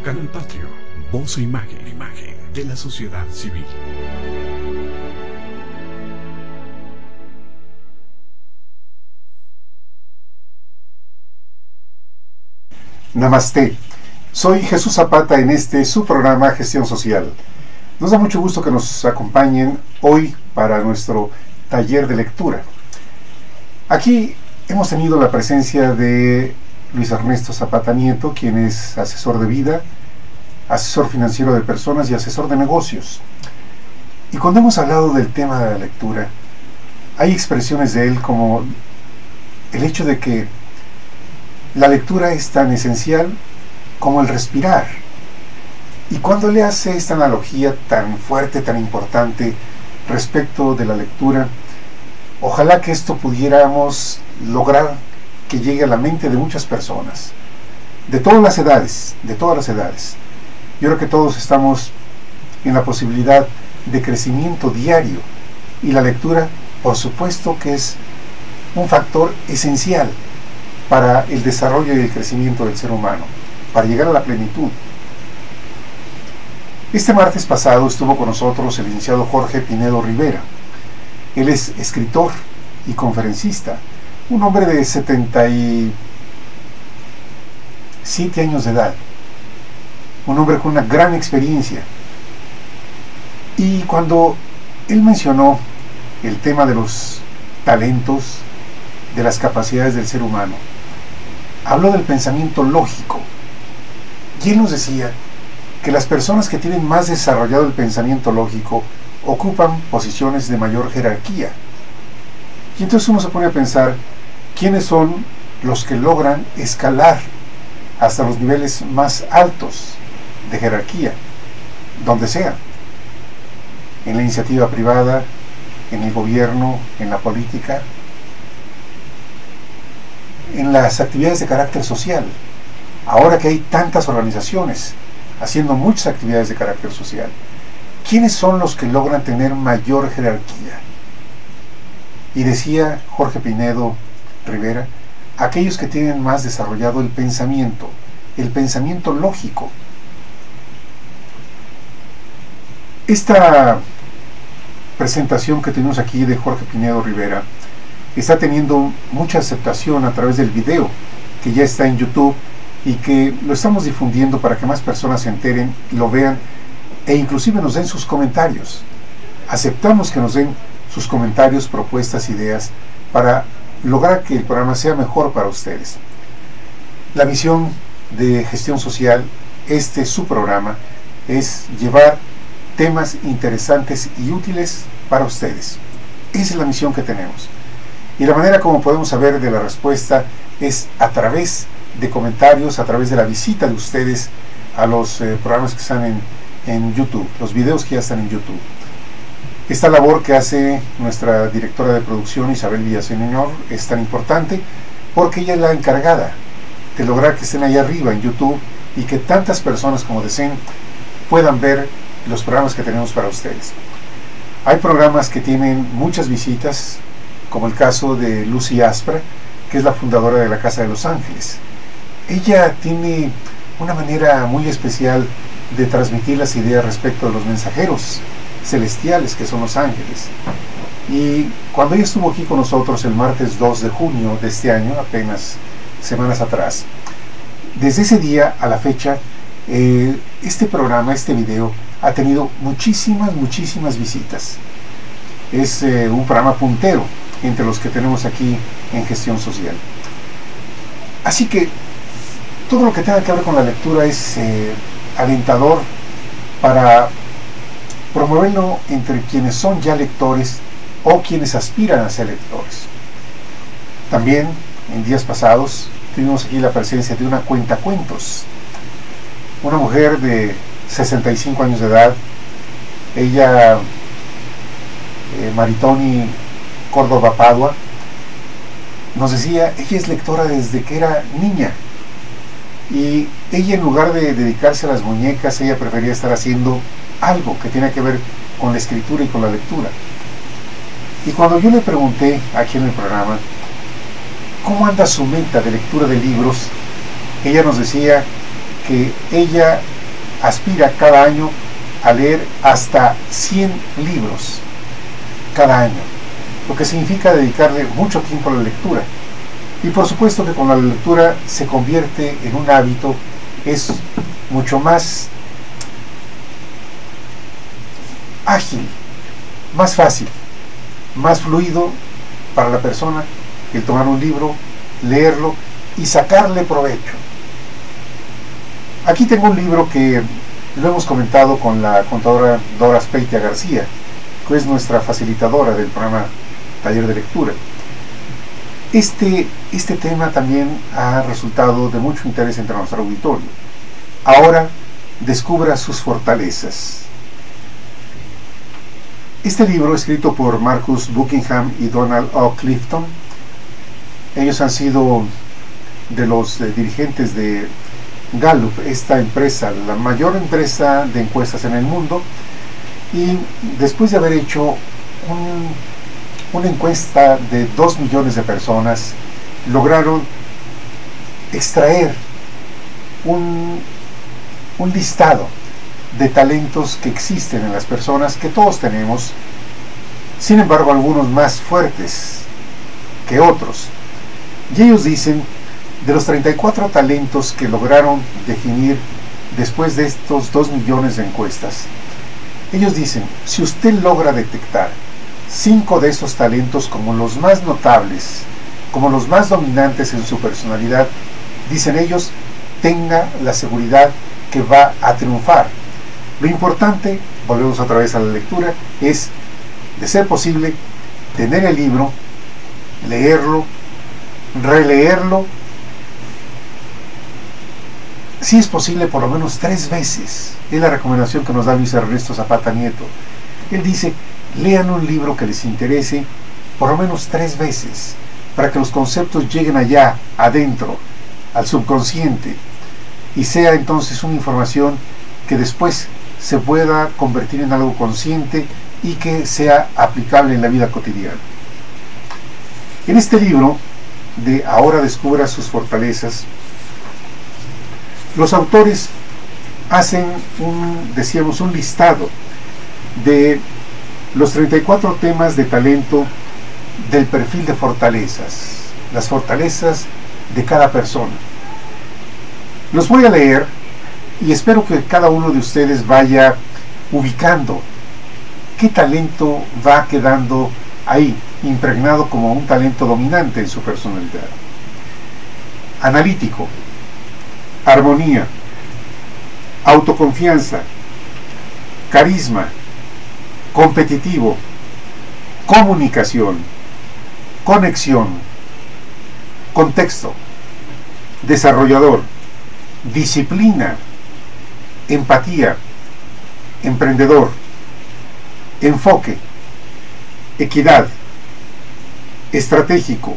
Canal Patrio, voz e imagen de la sociedad civil. Namaste. Soy Jesús Zapata en su programa Gestión Social. Nos da mucho gusto que nos acompañen hoy para nuestro taller de lectura. Aquí hemos tenido la presencia de Luis Ernesto Zapata Nieto, quien es asesor de vida, asesor financiero de personas y asesor de negocios. Y cuando hemos hablado del tema de la lectura, hay expresiones de él como el hecho de que la lectura es tan esencial como el respirar. Y cuando le hace esta analogía tan fuerte, tan importante respecto de la lectura, ojalá que esto pudiéramos lograr que llegue a la mente de muchas personas, de todas las edades, Yo creo que todos estamos en la posibilidad de crecimiento diario y la lectura, por supuesto que es un factor esencial para el desarrollo y el crecimiento del ser humano, para llegar a la plenitud. Este martes pasado estuvo con nosotros el licenciado Jorge Pinedo Rivera. Él es escritor y conferencista, un hombre de 77 años de edad, un hombre con una gran experiencia. Y cuando él mencionó el tema de los talentos, de las capacidades del ser humano, habló del pensamiento lógico. Y él nos decía que las personas que tienen más desarrollado el pensamiento lógico ocupan posiciones de mayor jerarquía. Y entonces uno se pone a pensar, ¿quiénes son los que logran escalar hasta los niveles más altos de jerarquía? Donde sea, en la iniciativa privada, en el gobierno, en la política, en las actividades de carácter social. Ahora que hay tantas organizaciones haciendo muchas actividades de carácter social, ¿quiénes son los que logran tener mayor jerarquía? Y decía Jorge Pinedo Rivera, aquellos que tienen más desarrollado el pensamiento lógico. Esta presentación que tenemos aquí de Jorge Pinedo Rivera está teniendo mucha aceptación a través del video que ya está en YouTube y que lo estamos difundiendo para que más personas se enteren, lo vean e inclusive nos den sus comentarios. Aceptamos que nos den sus comentarios, propuestas, ideas para lograr que el programa sea mejor para ustedes. La misión de Gestión Social, su programa, es llevar temas interesantes y útiles para ustedes. Esa es la misión que tenemos. Y la manera como podemos saber de la respuesta es a través de comentarios, a través de la visita de ustedes a los programas que están en YouTube, los videos que ya están en YouTube. Esta labor que hace nuestra directora de producción, Isabel Villaseñor, es tan importante porque ella es la encargada de lograr que estén ahí arriba en YouTube y que tantas personas como deseen puedan ver los programas que tenemos para ustedes. Hay programas que tienen muchas visitas, como el caso de Lucy Aspra, que es la fundadora de la Casa de los Ángeles. Ella tiene una manera muy especial de transmitir las ideas respecto de los mensajeros celestiales que son los ángeles. Y cuando ella estuvo aquí con nosotros el martes 2 de junio de este año, apenas semanas atrás, desde ese día a la fecha, este programa, este video, ha tenido muchísimas visitas. Es un programa puntero entre los que tenemos aquí en Gestión Social. Así que todo lo que tenga que ver con la lectura es alentador para promoverlo entre quienes son ya lectores o quienes aspiran a ser lectores. También en días pasados tuvimos aquí la presencia de una cuentacuentos, una mujer de 65 años de edad. Ella, Maritoni Córdoba Padua, nos decía, ella es lectora desde que era niña y ella, en lugar de dedicarse a las muñecas, ella prefería estar haciendo algo que tiene que ver con la escritura y con la lectura. Y cuando yo le pregunté aquí en el programa cómo anda su meta de lectura de libros, ella nos decía que ella aspira cada año a leer hasta 100 libros cada año, lo que significa dedicarle mucho tiempo a la lectura. Y por supuesto que cuando la lectura se convierte en un hábito, es mucho más ágil, más fácil, más fluido para la persona el tomar un libro, leerlo y sacarle provecho. Aquí tengo un libro que lo hemos comentado con la contadora Dora Speitia García, que es nuestra facilitadora del programa Taller de Lectura. Este tema también ha resultado de mucho interés entre nuestro auditorio. Ahora descubra sus fortalezas. Este libro, escrito por Marcus Buckingham y Donald O. Clifton, ellos han sido de los dirigentes de Gallup, esta empresa, la mayor empresa de encuestas en el mundo, y después de haber hecho una encuesta de 2 millones de personas, lograron extraer un listado de talentos que existen en las personas, que todos tenemos, sin embargo algunos más fuertes que otros. Y ellos dicen, de los 34 talentos que lograron definir después de estos 2 millones de encuestas, ellos dicen, si usted logra detectar 5 de esos talentos como los más notables, como los más dominantes en su personalidad, dicen ellos, tenga la seguridad que va a triunfar. Lo importante, volvemos otra vez a la lectura, es, de ser posible, tener el libro, leerlo, releerlo, si es posible por lo menos 3 veces. Es la recomendación que nos da Luis Ernesto Zapata Nieto. Él dice, lean un libro que les interese por lo menos 3 veces, para que los conceptos lleguen allá, adentro, al subconsciente, y sea entonces una información que después se pueda convertir en algo consciente y que sea aplicable en la vida cotidiana. En este libro de Ahora descubra sus fortalezas, los autores hacen un listado de los 34 temas de talento del perfil de fortalezas, las fortalezas de cada persona. Los voy a leer y espero que cada uno de ustedes vaya ubicando qué talento va quedando ahí, impregnado como un talento dominante en su personalidad. Analítico, armonía, autoconfianza, carisma, competitivo, comunicación, conexión, contexto, desarrollador, disciplina, empatía, emprendedor, enfoque, equidad, estratégico,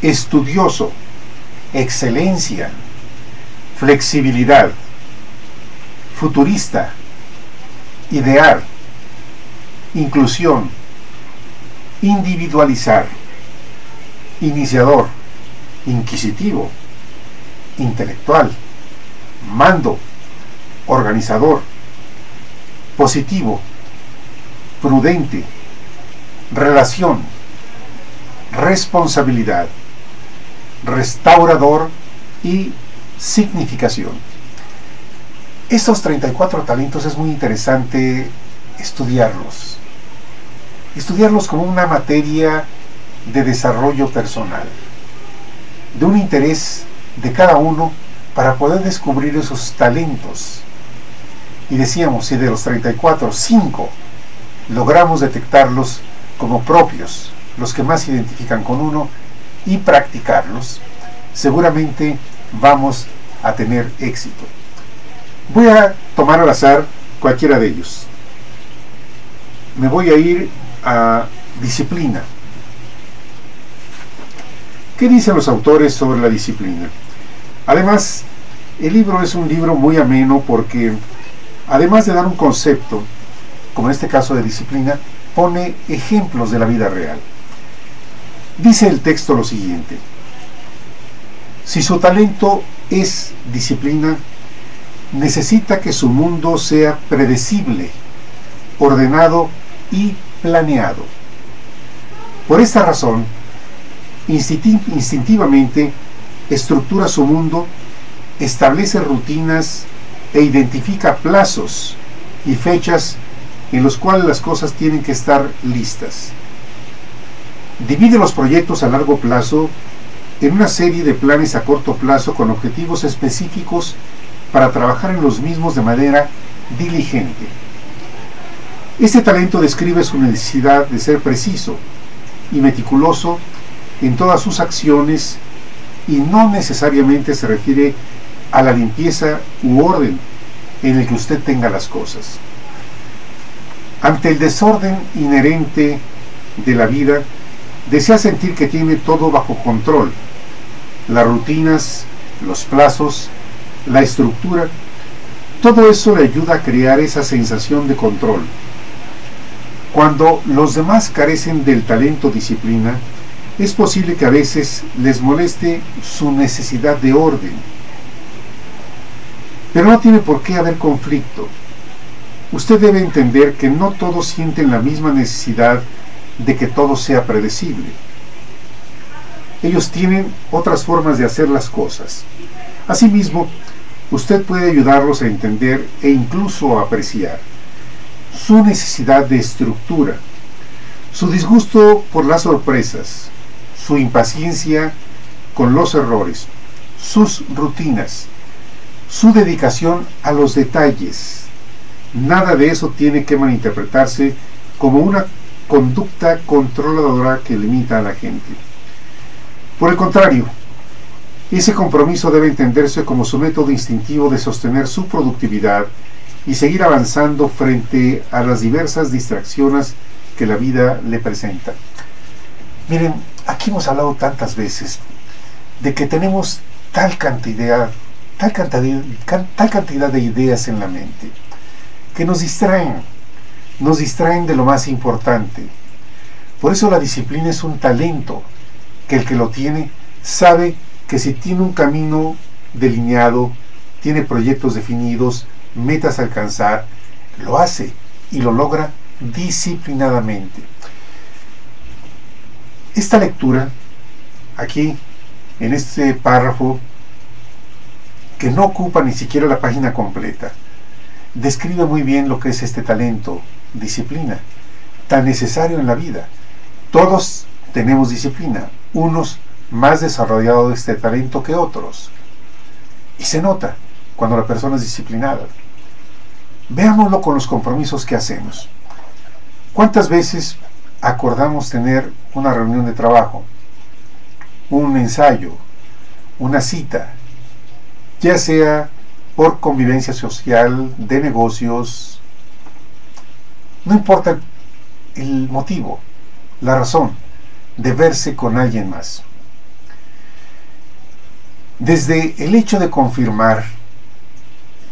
estudioso, excelencia, flexibilidad, futurista, idear, inclusión, individualizar, iniciador, inquisitivo, intelectual, mando, organizador, positivo, prudente, relación, responsabilidad, restaurador y significación. Estos 34 talentos es muy interesante estudiarlos como una materia de desarrollo personal, de un interés de cada uno para poder descubrir esos talentos. Y decíamos, si de los 34, 5 logramos detectarlos como propios, los que más se identifican con uno, y practicarlos, seguramente vamos a tener éxito. Voy a tomar al azar cualquiera de ellos. Me voy a ir a disciplina. ¿Qué dicen los autores sobre la disciplina? Además, el libro es un libro muy ameno porque, además de dar un concepto, como en este caso de disciplina, pone ejemplos de la vida real. Dice el texto lo siguiente: si su talento es disciplina, necesita que su mundo sea predecible, ordenado y planeado. Por esta razón, instintivamente estructura su mundo, establece rutinas e identifica plazos y fechas en los cuales las cosas tienen que estar listas. Divide los proyectos a largo plazo en una serie de planes a corto plazo con objetivos específicos para trabajar en los mismos de manera diligente. Este talento describe su necesidad de ser preciso y meticuloso en todas sus acciones y no necesariamente se refiere a la limpieza u orden en el que usted tenga las cosas. Ante el desorden inherente de la vida, desea sentir que tiene todo bajo control. Las rutinas, los plazos, la estructura, todo eso le ayuda a crear esa sensación de control. Cuando los demás carecen del talento disciplina, es posible que a veces les moleste su necesidad de orden. Pero no tiene por qué haber conflicto. Usted debe entender que no todos sienten la misma necesidad de que todo sea predecible. Ellos tienen otras formas de hacer las cosas. Asimismo, usted puede ayudarlos a entender e incluso a apreciar su necesidad de estructura, su disgusto por las sorpresas, su impaciencia con los errores, sus rutinas, su dedicación a los detalles. Nada de eso tiene que malinterpretarse como una conducta controladora que limita a la gente. Por el contrario, ese compromiso debe entenderse como su método instintivo de sostener su productividad y seguir avanzando frente a las diversas distracciones que la vida le presenta. Miren, aquí hemos hablado tantas veces de que tenemos tal cantidad de ideas en la mente que nos distraen de lo más importante. Por eso la disciplina es un talento que el que lo tiene sabe que si tiene un camino delineado, tiene proyectos definidos, metas a alcanzar, lo hace y lo logra disciplinadamente. Esta lectura, aquí, en este párrafo, que no ocupa ni siquiera la página completa, describe muy bien lo que es este talento, disciplina, tan necesario en la vida. Todos tenemos disciplina, unos más desarrollados de este talento que otros. Y se nota cuando la persona es disciplinada. Veámoslo con los compromisos que hacemos. ¿Cuántas veces acordamos tener una reunión de trabajo, un ensayo, una cita, ya sea por convivencia social, de negocios? No importa el motivo, la razón de verse con alguien más. Desde el hecho de confirmar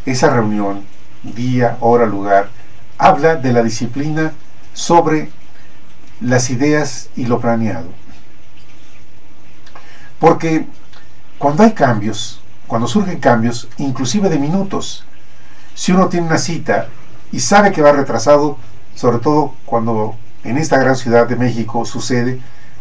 esa reunión, día, hora, lugar, habla de la disciplina sobre las ideas y lo planeado. Porque cuando hay cambios, cuando surgen cambios, inclusive de minutos, si uno tiene una cita y sabe que va retrasado, sobre todo cuando en esta gran ciudad de México sucede,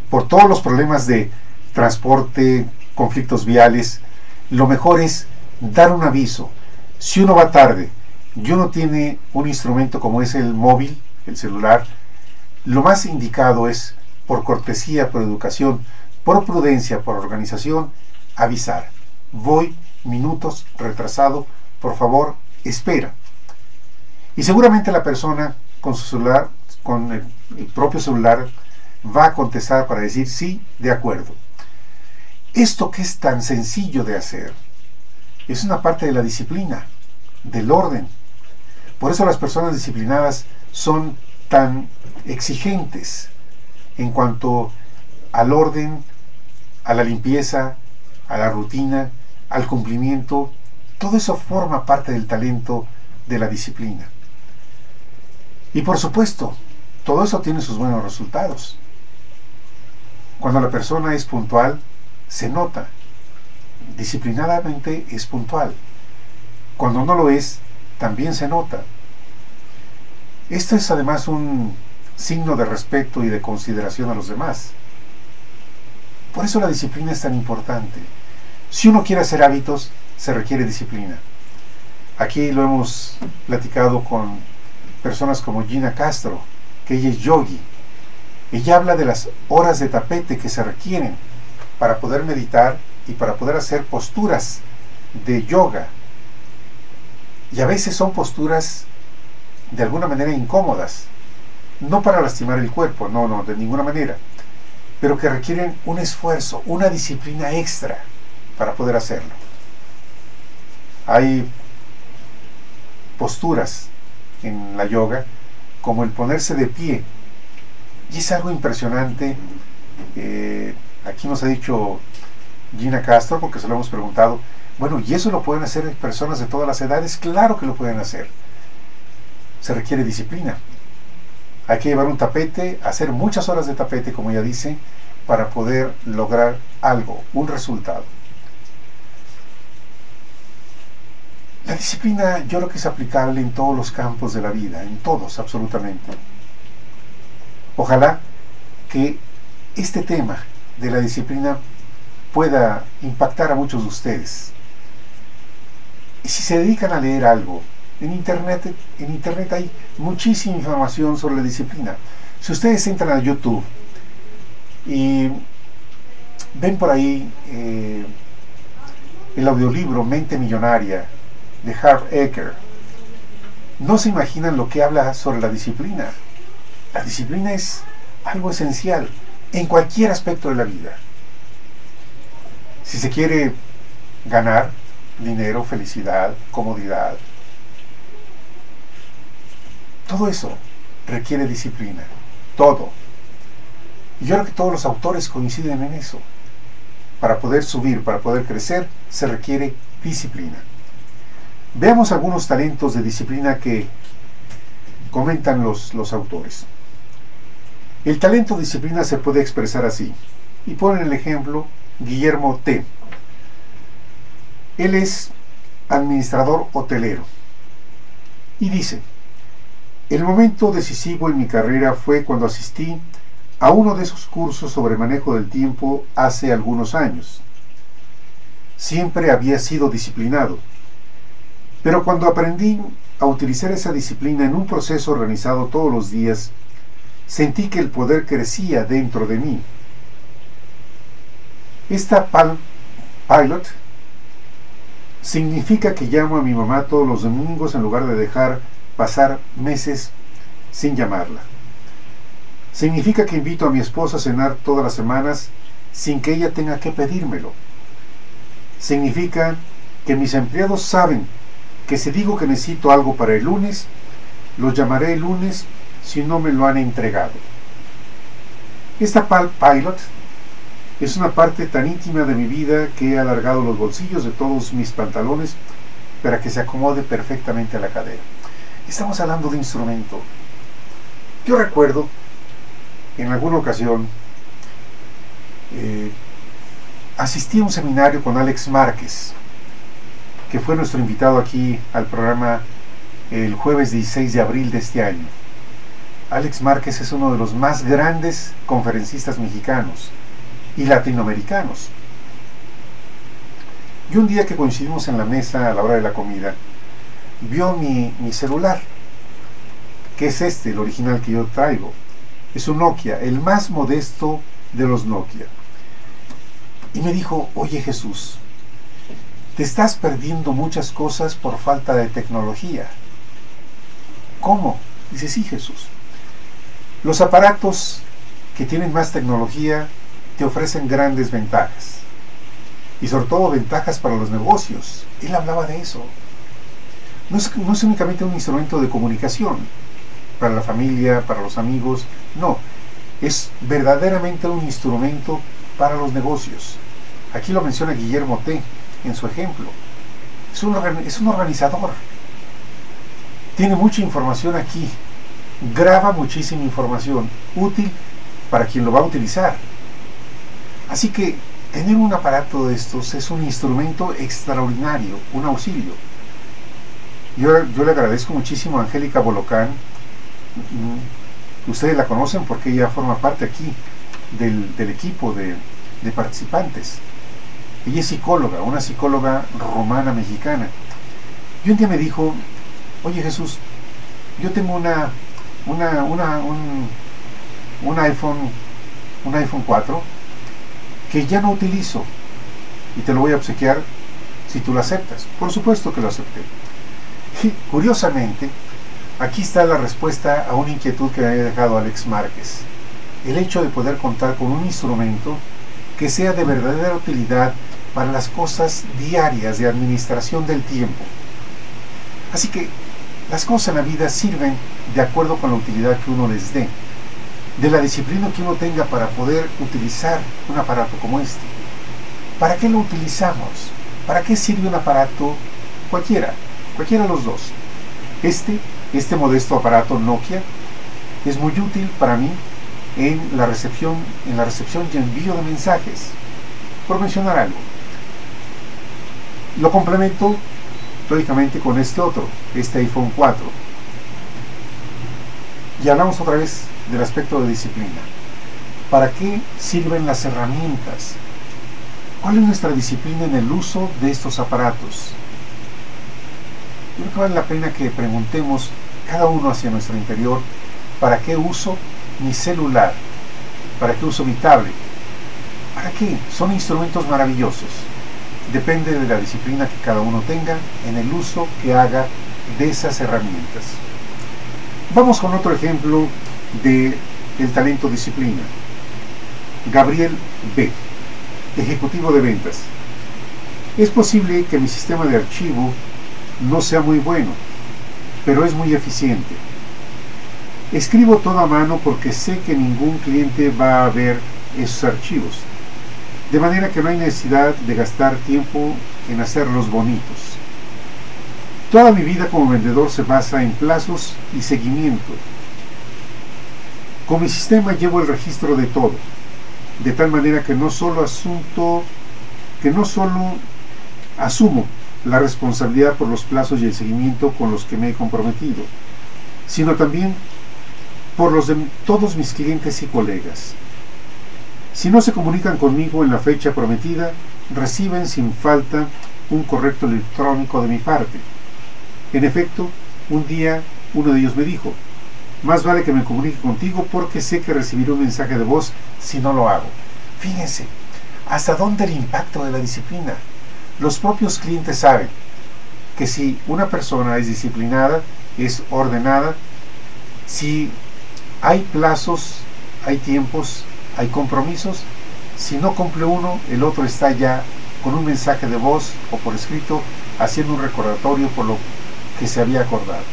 por todos los problemas de transporte, conflictos viales, lo mejor es dar un aviso. Si uno va tarde y uno tiene un instrumento como es el móvil, el celular, lo más indicado es, por cortesía, por educación, por prudencia, por organización, avisar: voy minutos retrasado, por favor, espera. Y seguramente la persona con su celular, con el propio celular, va a contestar para decir sí, de acuerdo. Esto que es tan sencillo de hacer es una parte de la disciplina, del orden. Por eso las personas disciplinadas son tan exigentes en cuanto al orden, a la limpieza, a la rutina, al cumplimiento. Todo eso forma parte del talento de la disciplina. Y por supuesto, todo eso tiene sus buenos resultados. Cuando la persona es puntual, se nota. Disciplinadamente es puntual. Cuando no lo es, también se nota. Esto es además un signo de respeto y de consideración a los demás. Por eso la disciplina es tan importante. Si uno quiere hacer hábitos, se requiere disciplina. Aquí lo hemos platicado con personas como Gina Castro, que ella es yogi. Ella habla de las horas de tapete que se requieren para poder meditar y para poder hacer posturas de yoga. Y a veces son posturas de alguna manera incómodas, no para lastimar el cuerpo, no, de ninguna manera, pero que requieren un esfuerzo, una disciplina extra para poder hacerlo. Hay posturas en la yoga como el ponerse de pie, y es algo impresionante. Aquí nos ha dicho Gina Castro, porque se lo hemos preguntado, bueno, ¿y eso lo pueden hacer personas de todas las edades? Claro que lo pueden hacer. Se requiere disciplina. Hay que llevar un tapete, hacer muchas horas de tapete, como ella dice, para poder lograr algo, un resultado. La disciplina yo creo que es aplicable en todos los campos de la vida, en todos absolutamente. Ojalá que este tema de la disciplina pueda impactar a muchos de ustedes. Y si se dedican a leer algo, en internet hay muchísima información sobre la disciplina. Si ustedes entran a YouTube y ven por ahí el audiolibro Mente Millonaria de Harv Eker, no se imaginan lo que habla sobre la disciplina. La disciplina es algo esencial en cualquier aspecto de la vida. Si se quiere ganar dinero, felicidad, comodidad, todo eso requiere disciplina, todo. Y yo creo que todos los autores coinciden en eso. Para poder subir, para poder crecer, se requiere disciplina. Veamos algunos talentos de disciplina que comentan los autores. El talento de disciplina se puede expresar así, y ponen el ejemplo Guillermo T. Él es administrador hotelero y dice: el momento decisivo en mi carrera fue cuando asistí a uno de esos cursos sobre manejo del tiempo hace algunos años. Siempre había sido disciplinado, pero cuando aprendí a utilizar esa disciplina en un proceso organizado todos los días, sentí que el poder crecía dentro de mí. Esta Pilot significa que llamo a mi mamá todos los domingos en lugar de dejar pasar meses sin llamarla. Significa que invito a mi esposa a cenar todas las semanas sin que ella tenga que pedírmelo. Significa que mis empleados saben que si digo que necesito algo para el lunes, los llamaré el lunes si no me lo han entregado. Esta Pilot es una parte tan íntima de mi vida que he alargado los bolsillos de todos mis pantalones para que se acomode perfectamente a la cadera. Estamos hablando de instrumento. Yo recuerdo en alguna ocasión asistí a un seminario con Alex Márquez, que fue nuestro invitado aquí al programa el jueves 16 de abril de este año. Alex Márquez es uno de los más grandes conferencistas mexicanos y latinoamericanos. Y un día que coincidimos en la mesa a la hora de la comida, vio mi celular, que es el original que yo traigo. Es un Nokia, el más modesto de los Nokia. Y me dijo: oye Jesús, te estás perdiendo muchas cosas por falta de tecnología. ¿Cómo? Dice: sí, Jesús. Los aparatos que tienen más tecnología te ofrecen grandes ventajas. Y sobre todo ventajas para los negocios. Él hablaba de eso. No es únicamente un instrumento de comunicación para la familia, para los amigos. No, es verdaderamente un instrumento para los negocios. Aquí lo menciona Guillermo T. en su ejemplo. Es un organizador. Tiene mucha información aquí. Graba muchísima información útil para quien lo va a utilizar. Así que tener un aparato de estos es un instrumento extraordinario, un auxilio. Yo le agradezco muchísimo a Angélica Bolocán. Ustedes la conocen porque ella forma parte aquí del equipo de participantes. Ella es psicóloga, una psicóloga rumana mexicana. Y un día me dijo: oye Jesús, yo tengo un iPhone 4 que ya no utilizo y te lo voy a obsequiar si tú lo aceptas. Por supuesto que lo acepté. Y curiosamente, aquí está la respuesta a una inquietud que me había dejado Alex Márquez. El hecho de poder contar con un instrumento que sea de verdadera utilidad para las cosas diarias de administración del tiempo. Así que las cosas en la vida sirven de acuerdo con la utilidad que uno les dé, de la disciplina que uno tenga para poder utilizar un aparato como este. ¿Para qué lo utilizamos? ¿Para qué sirve un aparato cualquiera de los dos? Este modesto aparato Nokia es muy útil para mí en la recepción y envío de mensajes, por mencionar algo. Lo complemento lógicamente con este iPhone 4. Y hablamos otra vez del aspecto de disciplina. ¿Para qué sirven las herramientas? ¿Cuál es nuestra disciplina en el uso de estos aparatos? Yo creo que vale la pena que preguntemos cada uno hacia nuestro interior: ¿para qué uso mi celular? ¿Para qué uso mi tablet? ¿Para qué? Son instrumentos maravillosos. Depende de la disciplina que cada uno tenga en el uso que haga de esas herramientas. Vamos con otro ejemplo de el talento disciplina. Gabriel B., ejecutivo de ventas. Es posible que mi sistema de archivo no sea muy bueno, pero es muy eficiente. Escribo todo a mano porque sé que ningún cliente va a ver esos archivos, de manera que no hay necesidad de gastar tiempo en hacerlos bonitos. Toda mi vida como vendedor se basa en plazos y seguimiento. Con mi sistema llevo el registro de todo, de tal manera que no solo asumo la responsabilidad por los plazos y el seguimiento con los que me he comprometido, sino también por los de todos mis clientes y colegas. Si no se comunican conmigo en la fecha prometida, reciben sin falta un correo electrónico de mi parte. En efecto, un día uno de ellos me dijo: más vale que me comunique contigo porque sé que recibiré un mensaje de voz si no lo hago. Fíjense, hasta dónde el impacto de la disciplina. Los propios clientes saben que si una persona es disciplinada, es ordenada, si hay plazos, hay tiempos, hay compromisos, si no cumple uno, el otro está ya con un mensaje de voz o por escrito haciendo un recordatorio por lo que se había acordado.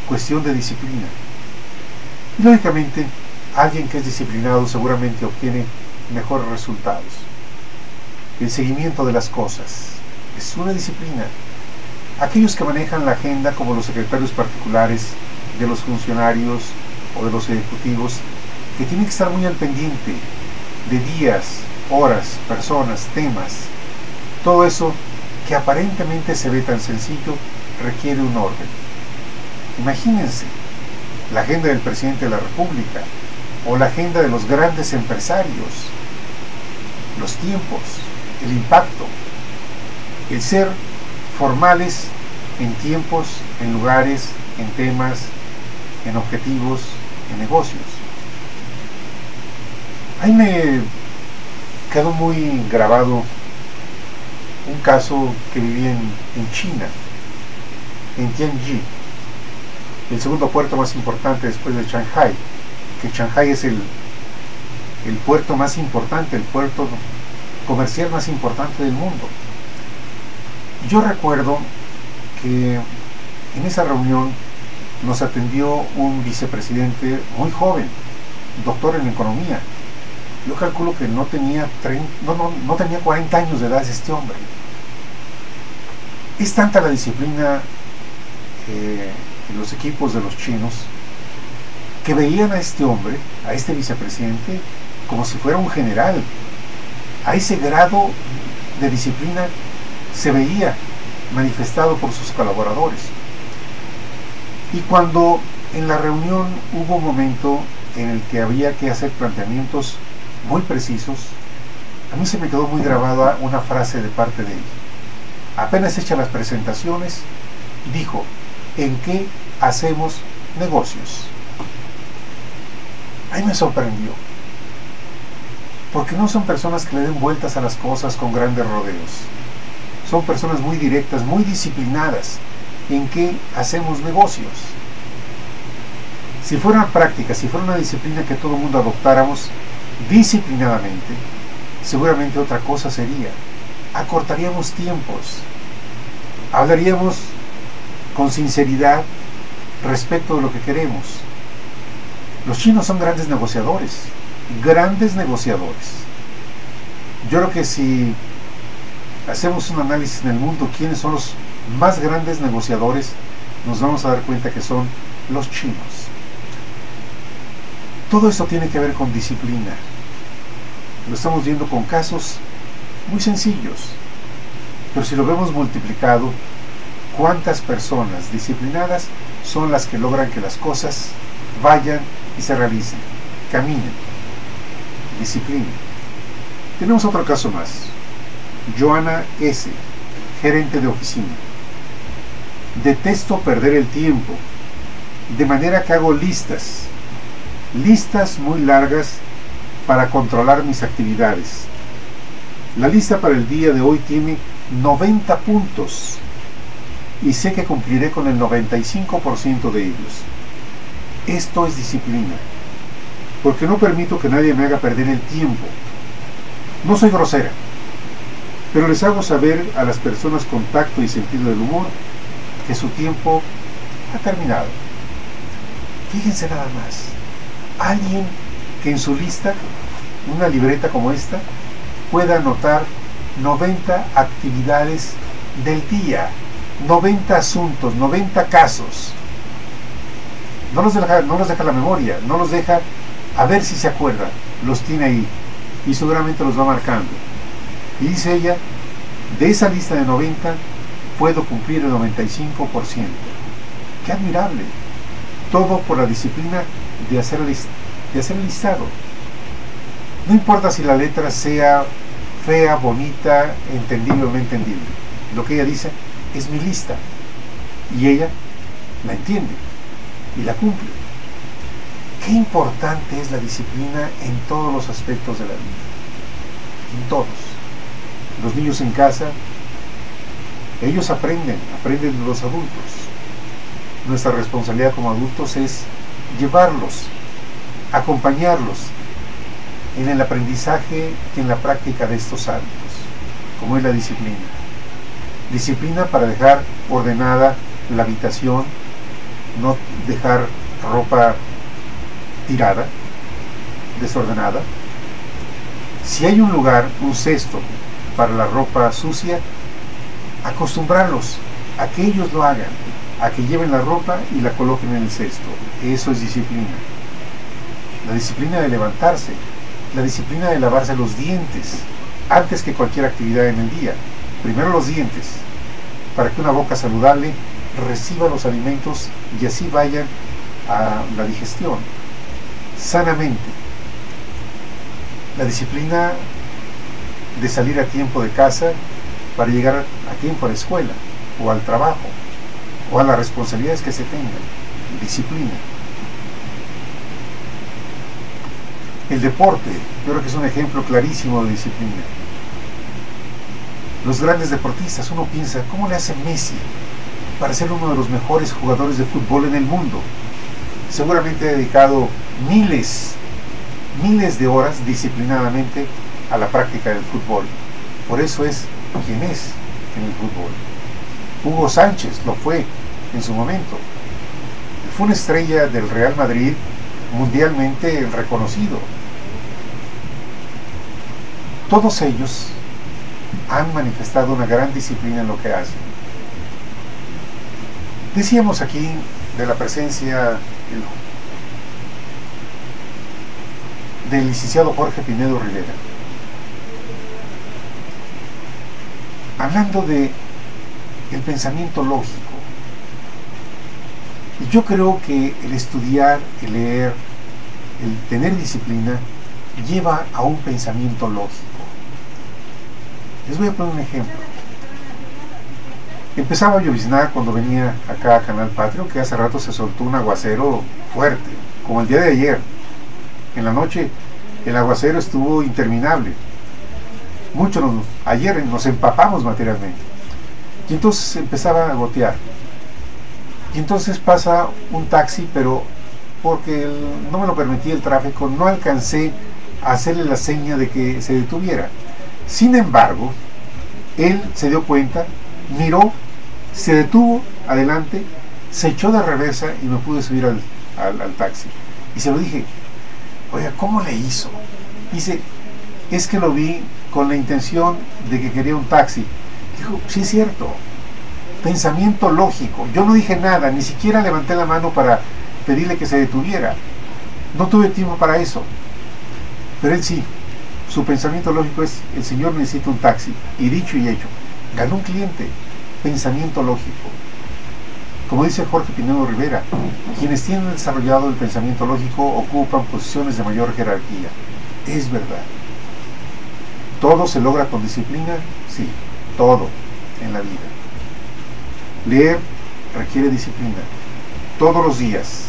Cuestión de disciplina. Y lógicamente, alguien que es disciplinado seguramente obtiene mejores resultados. El seguimiento de las cosas es una disciplina. Aquellos que manejan la agenda, como los secretarios particulares de los funcionarios o de los ejecutivos, que tienen que estar muy al pendiente de días, horas, personas, temas, todo eso que aparentemente se ve tan sencillo, requiere un orden. Imagínense la agenda del presidente de la República o la agenda de los grandes empresarios, los tiempos, el impacto, el ser formales en tiempos, en lugares, en temas, en objetivos, en negocios. Ahí me quedó muy grabado un caso que viví en China, en Tianjin, el segundo puerto más importante después de Shanghái, que Shanghái es el puerto más importante, el puerto comercial más importante del mundo. Yo recuerdo que en esa reunión nos atendió un vicepresidente muy joven, doctor en economía. Yo calculo que no tenía 40 años de edad este hombre. Es tanta la disciplina en los equipos de los chinos que veían a este hombre, a este vicepresidente, como si fuera un general. A ese grado de disciplina se veía manifestado por sus colaboradores. Y cuando en la reunión hubo un momento en el que había que hacer planteamientos muy precisos, a mí se me quedó muy grabada una frase de parte de él. Apenas hechas las presentaciones, dijo: ¿en qué hacemos negocios? Ahí me sorprendió, porque no son personas que le den vueltas a las cosas con grandes rodeos. Son personas muy directas, muy disciplinadas. ¿En qué hacemos negocios? Si fuera una práctica, si fuera una disciplina que todo el mundo adoptáramos disciplinadamente, seguramente otra cosa sería. Acortaríamos tiempos, hablaríamos con sinceridad respecto de lo que queremos. Los chinos son grandes negociadores, grandes negociadores. Yo creo que si hacemos un análisis en el mundo, quiénes son los más grandes negociadores, nos vamos a dar cuenta que son los chinos. Todo esto tiene que ver con disciplina. Lo estamos viendo con casos muy sencillos, pero si lo vemos multiplicado, ¿cuántas personas disciplinadas son las que logran que las cosas vayan y se realicen, caminen? Disciplina. Tenemos otro caso más. Joana S., gerente de oficina. Detesto perder el tiempo, de manera que hago listas muy largas para controlar mis actividades. La lista para el día de hoy tiene 90 puntos y sé que cumpliré con el 95% de ellos. Esto es disciplina, porque no permito que nadie me haga perder el tiempo. No soy grosera, pero les hago saber a las personas con tacto y sentido del humor que su tiempo ha terminado. Fíjense nada más, alguien que en su lista, una libreta como esta, pueda anotar 90 actividades del día, 90 asuntos, 90 casos. No los deja la memoria, no los deja a ver si se acuerda, los tiene ahí y seguramente los va marcando. Y dice ella, de esa lista de 90 puedo cumplir el 95%. ¡Qué admirable! Todo por la disciplina de hacer el listado. No importa si la letra sea fea, bonita, entendible o no entendible. Lo que ella dice es mi lista. Y ella la entiende y la cumple. Qué importante es la disciplina en todos los aspectos de la vida. En todos. Los niños en casa, ellos aprenden de los adultos. Nuestra responsabilidad como adultos es llevarlos, acompañarlos en el aprendizaje y en la práctica de estos hábitos, como es la disciplina. Disciplina para dejar ordenada la habitación, no dejar ropa tirada, desordenada. Si hay un lugar, un cesto para la ropa sucia, acostumbrarlos a que ellos lo hagan, a que lleven la ropa y la coloquen en el cesto. Eso es disciplina. La disciplina de levantarse, la disciplina de lavarse los dientes antes que cualquier actividad en el día. Primero los dientes, para que una boca saludable reciba los alimentos y así vayan a la digestión sanamente. La disciplina de salir a tiempo de casa para llegar a tiempo a la escuela o al trabajo o a las responsabilidades que se tengan. Disciplina. El deporte, yo creo que es un ejemplo clarísimo de disciplina. Los grandes deportistas, uno piensa, ¿cómo le hace Messi para ser uno de los mejores jugadores de fútbol en el mundo? Seguramente ha dedicado miles de horas disciplinadamente a la práctica del fútbol. Por eso es quien es en el fútbol. Hugo Sánchez lo fue en su momento. Fue una estrella del Real Madrid mundialmente reconocido. Todos ellos han manifestado una gran disciplina en lo que hacen. Decíamos aquí de la presencia del licenciado Jorge Pinedo Rivera, hablando de el pensamiento lógico. Y yo creo que el estudiar, el leer, el tener disciplina, lleva a un pensamiento lógico. Les voy a poner un ejemplo. Empezaba a lloviznar cuando venía acá a Canal Patrio, que hace rato se soltó un aguacero fuerte, como el día de ayer. En la noche el aguacero estuvo interminable. Ayer nos empapamos materialmente. Y entonces empezaba a gotear. Y entonces pasa un taxi, pero porque no me lo permitía el tráfico, no alcancé a hacerle la seña de que se detuviera. Sin embargo, él se dio cuenta, miró, se detuvo adelante, se echó de reversa y me pude subir al taxi. Y se lo dije, oiga, ¿cómo le hizo? Dice, es que lo vi con la intención de que quería un taxi. Dijo, sí es cierto, pensamiento lógico. Yo no dije nada, ni siquiera levanté la mano para pedirle que se detuviera. No tuve tiempo para eso. Pero él sí, su pensamiento lógico es, el señor necesita un taxi. Y dicho y hecho, ganó un cliente. Pensamiento lógico. Como dice Jorge Pinedo Rivera, quienes tienen desarrollado el pensamiento lógico ocupan posiciones de mayor jerarquía. Es verdad. ¿Todo se logra con disciplina? Sí, todo en la vida. Leer requiere disciplina. Todos los días.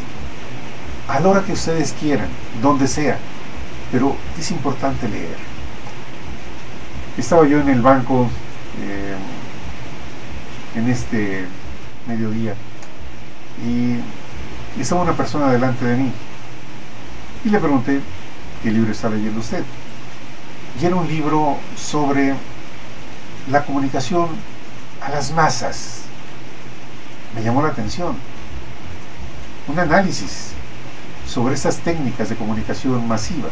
A la hora que ustedes quieran, donde sea. Pero es importante leer. Estaba yo en el banco en este mediodía y estaba una persona delante de mí y le pregunté qué libro está leyendo usted, y era un libro sobre la comunicación a las masas. Me llamó la atención, un análisis sobre estas técnicas de comunicación masiva,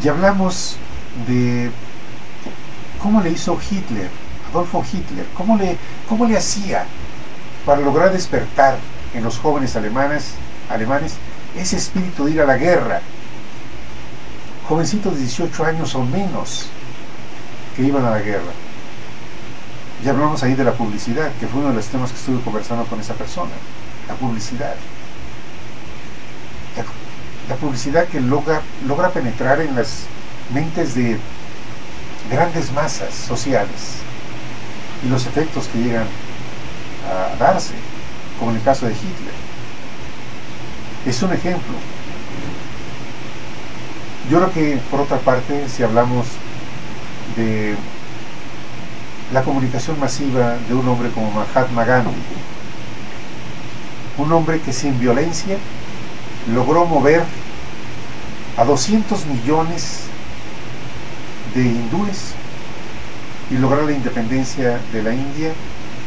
y hablamos de cómo le hizo Hitler, Adolfo Hitler, cómo le hacía para lograr despertar en los jóvenes alemanes ese espíritu de ir a la guerra. Jovencitos de 18 años o menos que iban a la guerra. Ya hablamos ahí de la publicidad, que fue uno de los temas que estuve conversando con esa persona. La publicidad. La publicidad que logra penetrar en las mentes de grandes masas sociales, y los efectos que llegan a darse, como en el caso de Hitler. Es un ejemplo. Yo creo que, por otra parte, si hablamos de la comunicación masiva de un hombre como Mahatma Gandhi, un hombre que sin violencia logró mover a 200 millones de hindúes y lograr la independencia de la India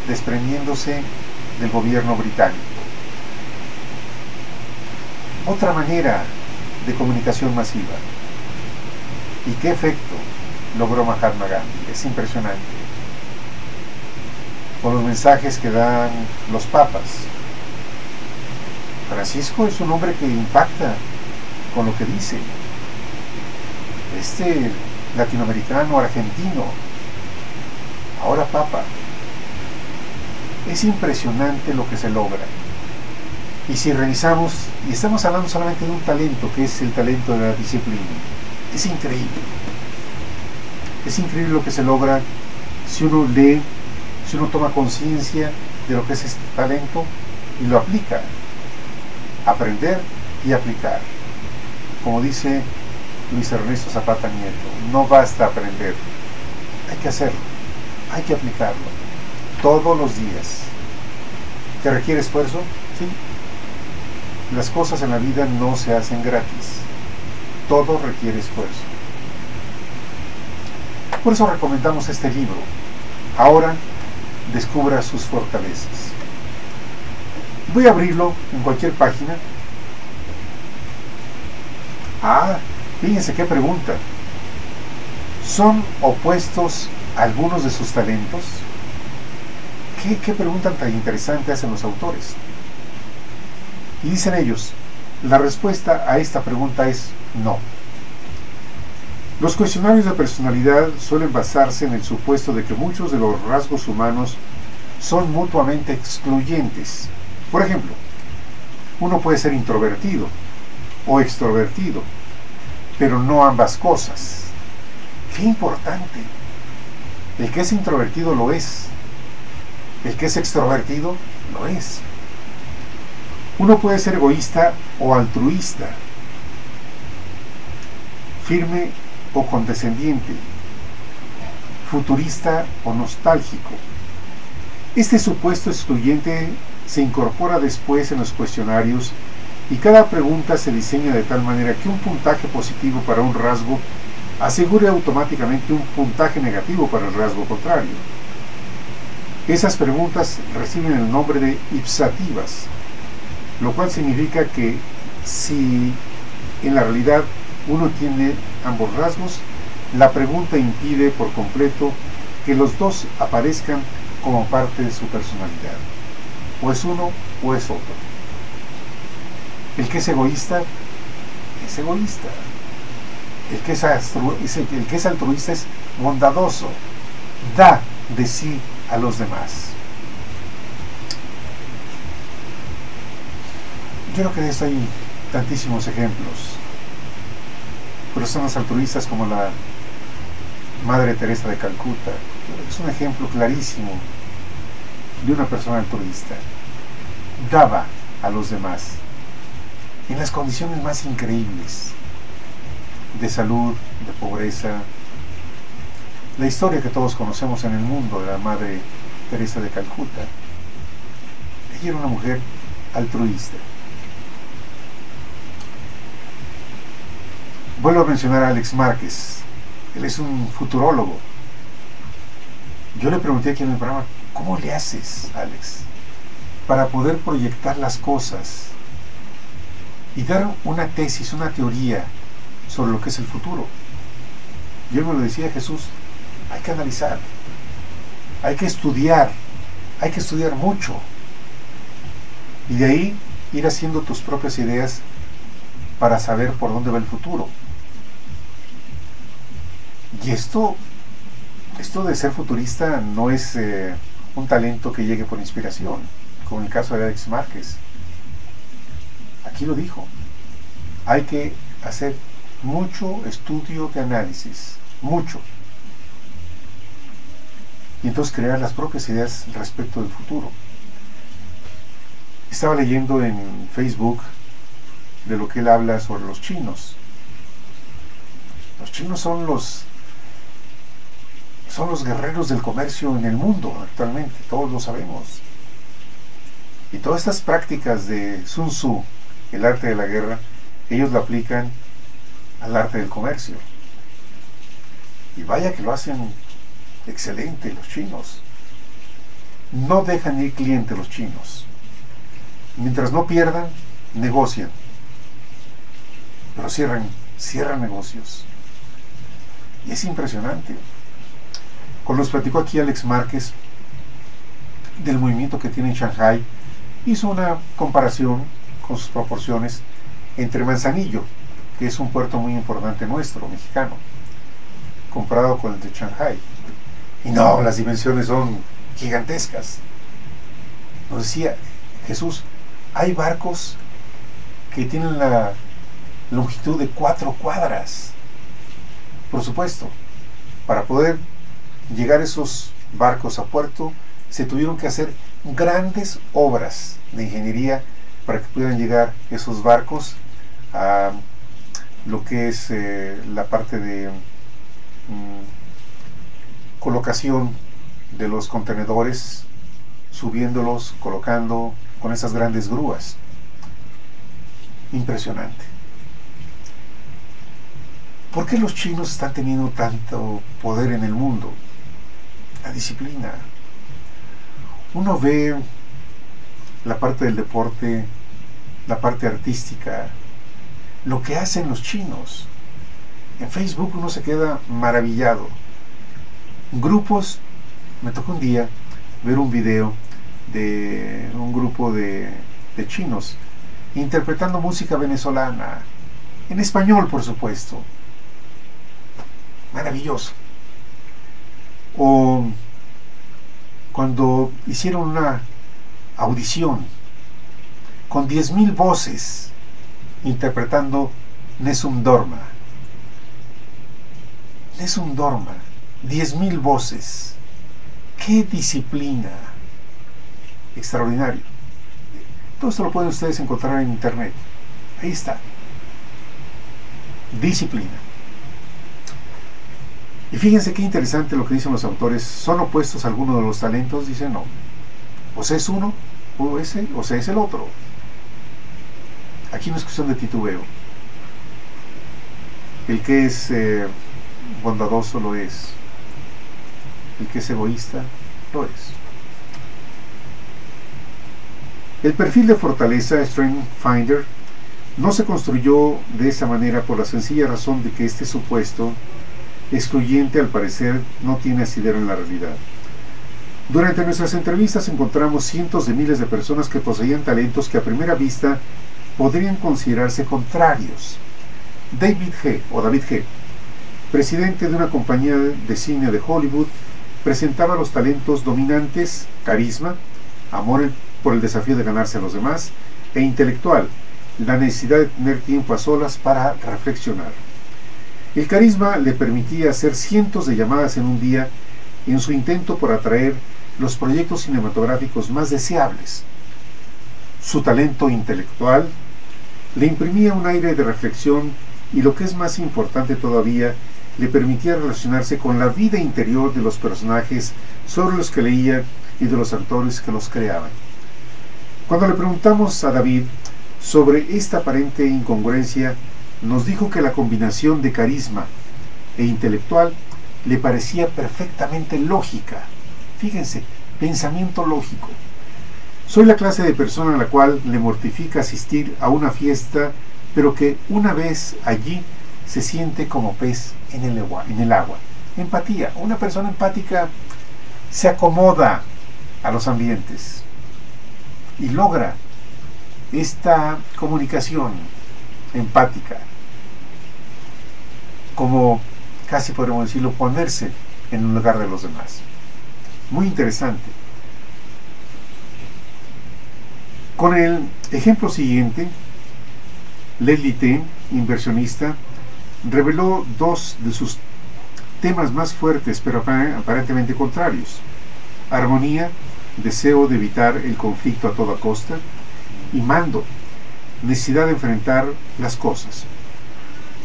desprendiéndose del gobierno británico. Otra manera de comunicación masiva. ¿Y qué efecto logró Mahatma Gandhi? Es impresionante. Con los mensajes que dan los papas. Francisco es un hombre que impacta con lo que dice. Este latinoamericano, argentino, ahora papa. Es impresionante lo que se logra. Y si revisamos, y estamos hablando solamente de un talento, que es el talento de la disciplina, es increíble. Es increíble lo que se logra si uno lee, si uno toma conciencia de lo que es este talento y lo aplica. Aprender y aplicar. Como dice Luis Ernesto Zapata Nieto, no basta aprender, hay que hacerlo, hay que aplicarlo, todos los días. ¿Que requiere esfuerzo? Sí. Las cosas en la vida no se hacen gratis, todo requiere esfuerzo. Por eso recomendamos este libro. Ahora descubra sus fortalezas. Voy a abrirlo en cualquier página. Fíjense qué pregunta. ¿Son opuestos algunos de sus talentos? ¿Qué pregunta tan interesante hacen los autores? Y dicen ellos, la respuesta a esta pregunta es no. Los cuestionarios de personalidad suelen basarse en el supuesto de que muchos de los rasgos humanos son mutuamente excluyentes Por ejemplo, uno puede ser introvertido o extrovertido, pero no ambas cosas. ¡Qué importante! El que es introvertido lo es. El que es extrovertido lo es. Uno puede ser egoísta o altruista, firme o condescendiente, futurista o nostálgico. Este supuesto excluyente se incorpora después en los cuestionarios y cada pregunta se diseña de tal manera que un puntaje positivo para un rasgo asegure automáticamente un puntaje negativo para el rasgo contrario. Esas preguntas reciben el nombre de ipsativas, lo cual significa que si en la realidad uno tiene ambos rasgos, la pregunta impide por completo que los dos aparezcan como parte de su personalidad. O es uno o es otro. El que es egoísta es egoísta. El que es altruista es bondadoso, da de sí a los demás. Yo creo que de esto hay tantísimos ejemplos. Personas altruistas como la Madre Teresa de Calcuta es un ejemplo clarísimo de una persona altruista. Daba a los demás en las condiciones más increíbles de salud, de pobreza. La historia que todos conocemos en el mundo de la Madre Teresa de Calcuta. Ella era una mujer altruista. Vuelvo a mencionar a Alex Márquez. Él es un futurólogo. Yo le pregunté aquí en el programa, ¿cómo le haces, Alex, para poder proyectar las cosas y dar una tesis, una teoría sobre lo que es el futuro? Yo me lo decía Jesús, hay que analizar, hay que estudiar mucho, y de ahí ir haciendo tus propias ideas para saber por dónde va el futuro. Y esto de ser futurista no es un talento que llegue por inspiración, como en el caso de Alex Márquez. Aquí lo dijo, hay que hacer mucho estudio de análisis, mucho, y entonces crear las propias ideas respecto del futuro. Estaba leyendo en Facebook de lo que él habla sobre los chinos. Los chinos son los guerreros del comercio en el mundo actualmente, todos lo sabemos. Y todas estas prácticas de Sun Tzu, el arte de la guerra, ellos lo aplican al arte del comercio. Y vaya que lo hacen excelente los chinos. No dejan ir cliente los chinos. Mientras no pierdan, negocian. Pero cierran negocios. Y es impresionante. Cuando nos platicó aquí Alex Márquez del movimiento que tiene en Shanghái, hizo una comparación con sus proporciones entre Manzanillo, que es un puerto muy importante nuestro, mexicano, comparado con el de Shanghái. Y no, las dimensiones son gigantescas. Nos decía Jesús, hay barcos que tienen la longitud de 4 cuadras. Por supuesto, para poder llegar esos barcos a puerto, se tuvieron que hacer grandes obras de ingeniería para que pudieran llegar esos barcos a lo que es la parte de colocación de los contenedores, subiéndolos, colocando con esas grandes grúas. Impresionante. ¿Por qué los chinos están teniendo tanto poder en el mundo? La disciplina. Uno ve la parte del deporte, la parte artística, lo que hacen los chinos. En Facebook uno se queda maravillado. Grupos, me tocó un día ver un video de un grupo de chinos interpretando música venezolana, en español por supuesto. Maravilloso. O cuando hicieron una audición con 10.000 voces interpretando Nessun Dorma. Nessun Dorma, 10.000 voces. ¡Qué disciplina! Extraordinario. Todo esto lo pueden ustedes encontrar en internet. Ahí está. Disciplina. Y fíjense qué interesante lo que dicen los autores. ¿Son opuestos a alguno de los talentos? Dicen no. O sea es uno, o ese, o sea es el otro. Aquí no es cuestión de titubeo. El que es bondadoso lo es. El que es egoísta lo es. El perfil de fortaleza, Strength Finder, no se construyó de esa manera por la sencilla razón de que este supuesto excluyente al parecer no tiene asidero en la realidad. Durante nuestras entrevistas encontramos cientos de miles de personas que poseían talentos que a primera vista podrían considerarse contrarios. David G., presidente de una compañía de cine de Hollywood, presentaba los talentos dominantes, carisma, amor por el desafío de ganarse a los demás, e intelectual, la necesidad de tener tiempo a solas para reflexionar. El carisma le permitía hacer cientos de llamadas en un día en su intento por atraer los proyectos cinematográficos más deseables. Su talento intelectual le imprimía un aire de reflexión y, lo que es más importante todavía, le permitía relacionarse con la vida interior de los personajes sobre los que leía y de los actores que los creaban. Cuando le preguntamos a David sobre esta aparente incongruencia, nos dijo que la combinación de carisma e intelectual le parecía perfectamente lógica. Fíjense, pensamiento lógico. Soy la clase de persona a la cual le mortifica asistir a una fiesta, pero que una vez allí se siente como pez en el agua. Empatía. Una persona empática se acomoda a los ambientes y logra esta comunicación empática, como casi podríamos decirlo, ponerse en el lugar de los demás. Muy interesante. Con el ejemplo siguiente, Leslie T., inversionista, reveló dos de sus temas más fuertes, pero aparentemente contrarios: armonía, deseo de evitar el conflicto a toda costa, y mando, necesidad de enfrentar las cosas.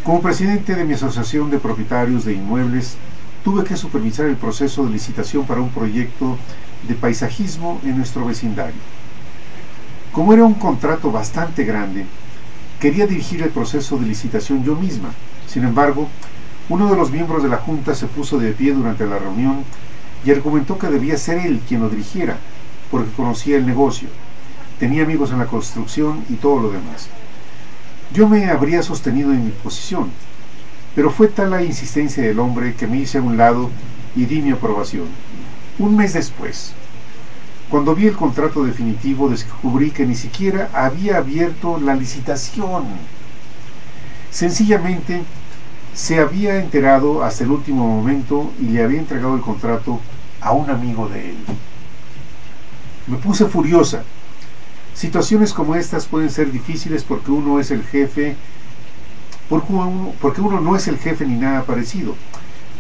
Como presidente de mi asociación de propietarios de inmuebles, tuve que supervisar el proceso de licitación para un proyecto de paisajismo en nuestro vecindario. Como era un contrato bastante grande, quería dirigir el proceso de licitación yo misma. Sin embargo, uno de los miembros de la junta se puso de pie durante la reunión y argumentó que debía ser él quien lo dirigiera, porque conocía el negocio, tenía amigos en la construcción y todo lo demás. Yo me habría sostenido en mi posición, pero fue tal la insistencia del hombre que me hice a un lado y di mi aprobación. Un mes después, cuando vi el contrato definitivo, descubrí que ni siquiera había abierto la licitación. Sencillamente se había enterado hasta el último momento y le había entregado el contrato a un amigo de él. Me puse furiosa. Situaciones como estas pueden ser difíciles porque uno es el jefe, porque uno no es el jefe ni nada parecido,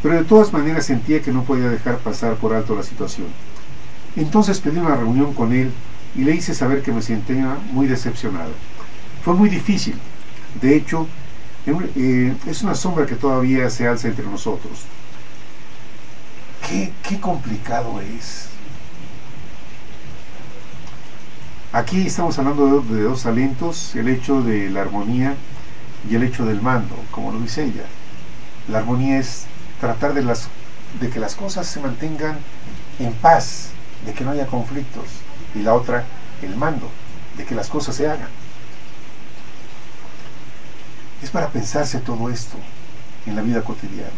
pero de todas maneras sentía que no podía dejar pasar por alto la situación. Entonces pedí una reunión con él y le hice saber que me sentía muy decepcionada. Fue muy difícil. De hecho, es una sombra que todavía se alza entre nosotros. Qué complicado es. Aquí estamos hablando de dos talentos: el hecho de la armonía y el hecho del mando, como lo dice ella. La armonía es tratar de que las cosas se mantengan en paz, de que no haya conflictos, y la otra, el mando, de que las cosas se hagan. Es para pensarse todo esto en la vida cotidiana.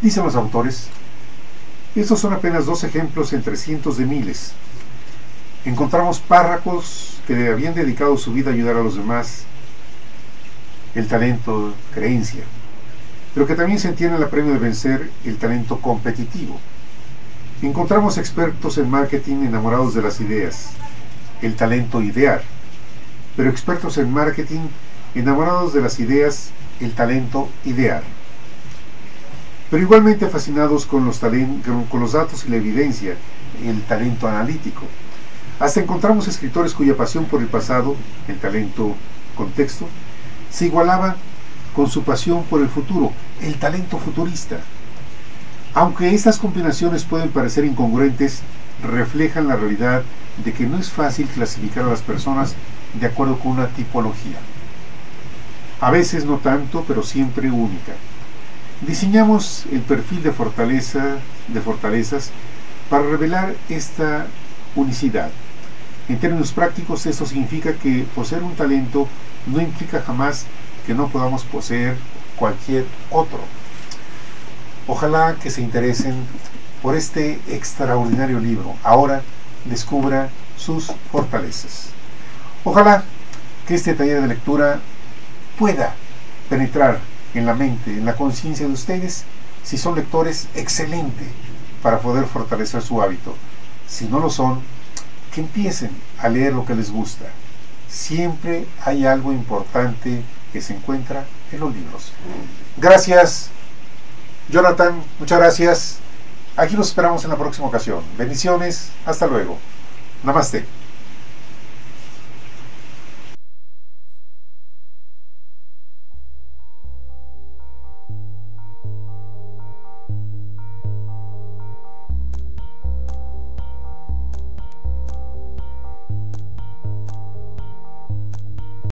Dicen los autores, estos son apenas dos ejemplos entre cientos de miles. Encontramos párrafos que habían dedicado su vida a ayudar a los demás, el talento, creencia, pero que también sentían el apremio de vencer el talento competitivo. Encontramos expertos en marketing enamorados de las ideas, el talento idear, pero expertos en marketing enamorados de las ideas, el talento idear. Pero igualmente fascinados con los datos y la evidencia, el talento analítico. Hasta encontramos escritores cuya pasión por el pasado, el talento contexto, se igualaba con su pasión por el futuro, el talento futurista. Aunque estas combinaciones pueden parecer incongruentes, reflejan la realidad de que no es fácil clasificar a las personas de acuerdo con una tipología. A veces no tanto, pero siempre única. Diseñamos el perfil de fortalezas para revelar esta unicidad. En términos prácticos, esto significa que poseer un talento no implica jamás que no podamos poseer cualquier otro. Ojalá que se interesen por este extraordinario libro. Ahora descubra sus fortalezas. Ojalá que este taller de lectura pueda penetrar en la mente, en la conciencia de ustedes. Si son lectores, excelente, para poder fortalecer su hábito. Si no lo son, que empiecen a leer lo que les gusta. Siempre hay algo importante que se encuentra en los libros. Gracias, Jonathan, muchas gracias. Aquí los esperamos en la próxima ocasión. Bendiciones, hasta luego. Namaste.